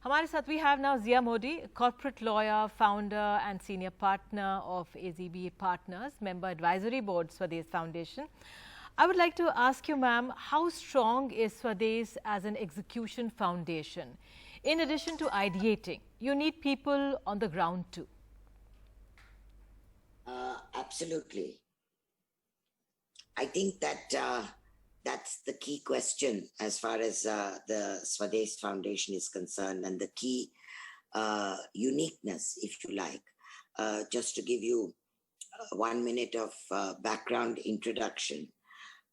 हमारे साथ we have now Zia Mody, corporate lawyer, founder and senior partner of AZB Partners, member advisory board, Swades Foundation. I would like to ask you, ma'am, how strong is Swades as an execution foundation? In addition to ideating, you need people on the ground too. Absolutely. I think that that's the key question as far as the Swades Foundation is concerned, and the key uniqueness, if you like. Just to give you 1 minute of background introduction.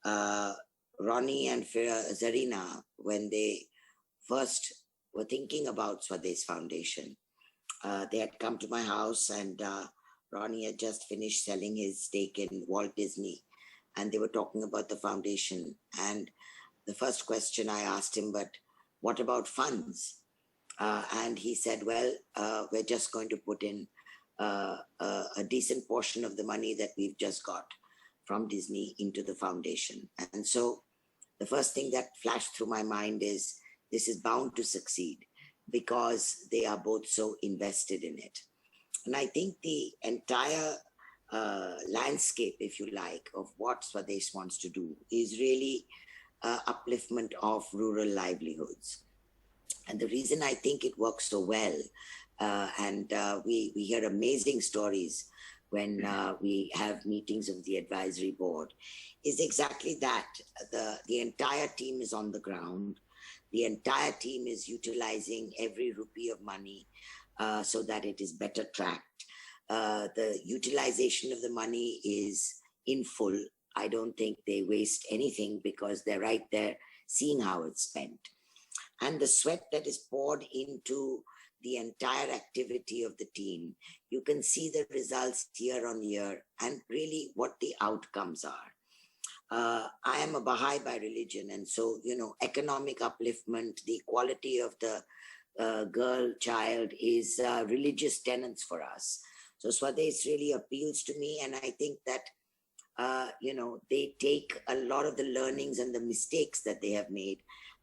Ronnie and Zarina, when they first were thinking about Swades Foundation, they had come to my house, and Ronnie had just finished selling his stake in Walt Disney, and they were talking about the foundation. And the first question I asked him, but what about funds? And he said, well, we're just going to put in a decent portion of the money that we've just got from Disney into the foundation. And so the first thing that flashed through my mind is this is bound to succeed because they are both so invested in it. And I think the entire landscape, if you like, of what Swades wants to do is really upliftment of rural livelihoods. And the reason I think it works so well, and we hear amazing stories when we have meetings of the advisory board, is exactly that. The entire team is on the ground. The entire team is utilizing every rupee of money so that it is better tracked. The utilization of the money is in full. I don't think they waste anything because they're right there seeing how it's spent. And the sweat that is poured into the entire activity of the team, you can see the results year on year and really what the outcomes are. I am a Baha'i by religion, and so, economic upliftment, the equality of the girl child is religious tenets for us. So Swades really appeals to me, and I think that, they take a lot of the learnings and the mistakes that they have made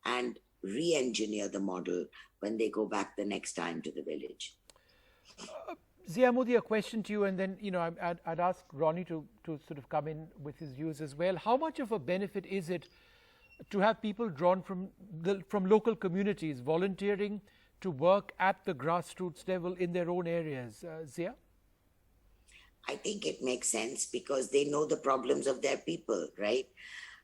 and re-engineer the model when they go back the next time to the village. Zia Mody, a question to you, and then, I'd ask Ronnie to sort of come in with his views as well. How much of a benefit is it to have people drawn from local communities volunteering to work at the grassroots level in their own areas? Zia? I think it makes sense because they know the problems of their people, right?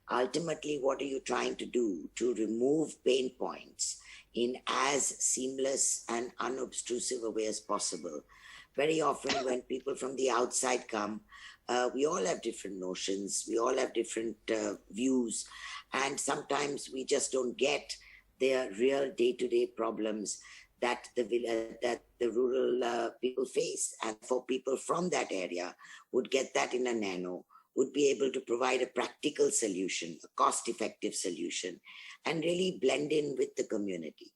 Ultimately, what are you trying to do? To remove pain points in as seamless and unobtrusive a way as possible. Very often when people from the outside come, we all have different notions, we all have different views, and sometimes we just don't get their real day-to-day problems that the rural people face. And for people from that area would get that in a nano, would be able to provide a practical solution, a cost-effective solution, and really blend in with the community.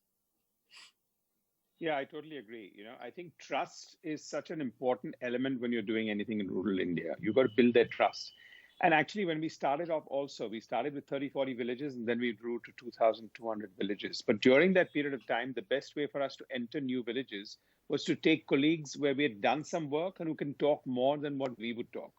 Yeah, I totally agree. I think trust is such an important element when you're doing anything in rural India. You've got to build that trust. And actually, when we started off also, we started with 30, 40 villages, and then we grew to 2,200 villages. But during that period of time, the best way for us to enter new villages was to take colleagues where we had done some work and who can talk more than what we would talk.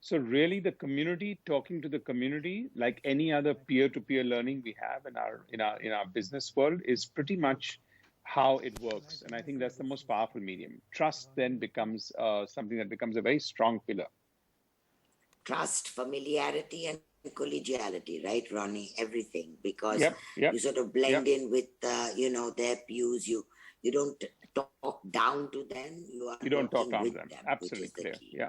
So really the community talking to the community, like any other peer-to-peer learning we have in our business world, is pretty much how it works. And I think that's the most powerful medium. Trust then becomes something that becomes a very strong pillar. Trust, familiarity, and collegiality, right, Ronnie? Everything, because you sort of blend in with, their views. You don't talk down to them. You don't talk down to them. Absolutely clear. Yeah.